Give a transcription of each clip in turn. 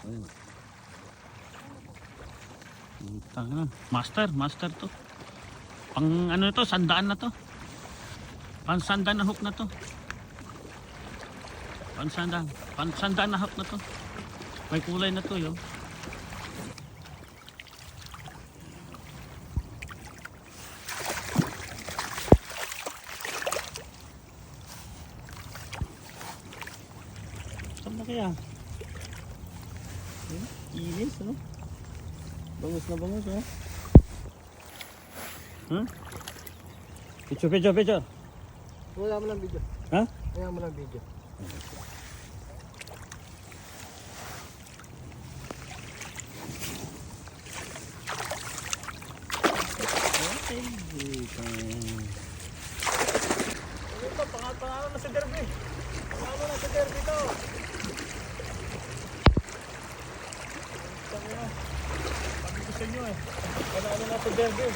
Ayun. Tanga, master to. Pang ano to, sandaan na to. Pansandaan na hook na to. Pansandaan na hook na to. May kulay na to, yo. Saan na kaya? Inis, oh. Bangus na bangus, oh. Huh? Picture. Wala mo lang video. Ha? Wala mo lang video. Okay. Ito, pangalan na sa derby. Pangalan na sa derby to. Sabi ko sa inyo eh. Pangalan na sa derby.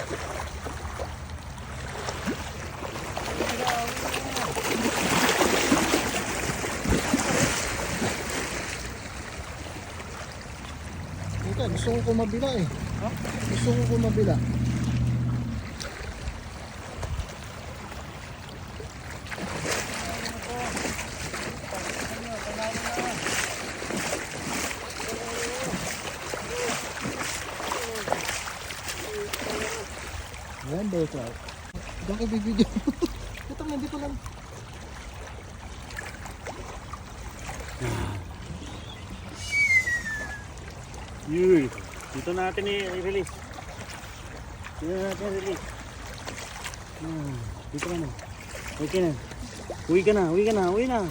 Ika, gusto ko kumabila eh. Ha? Gusto ko kumabila. Ayan, bro, Clark. Diyan ko bibigyan. Ito, hindi ko lang. Yun. Dito natin i-release. Dito ka na. Okay na. Uwi na.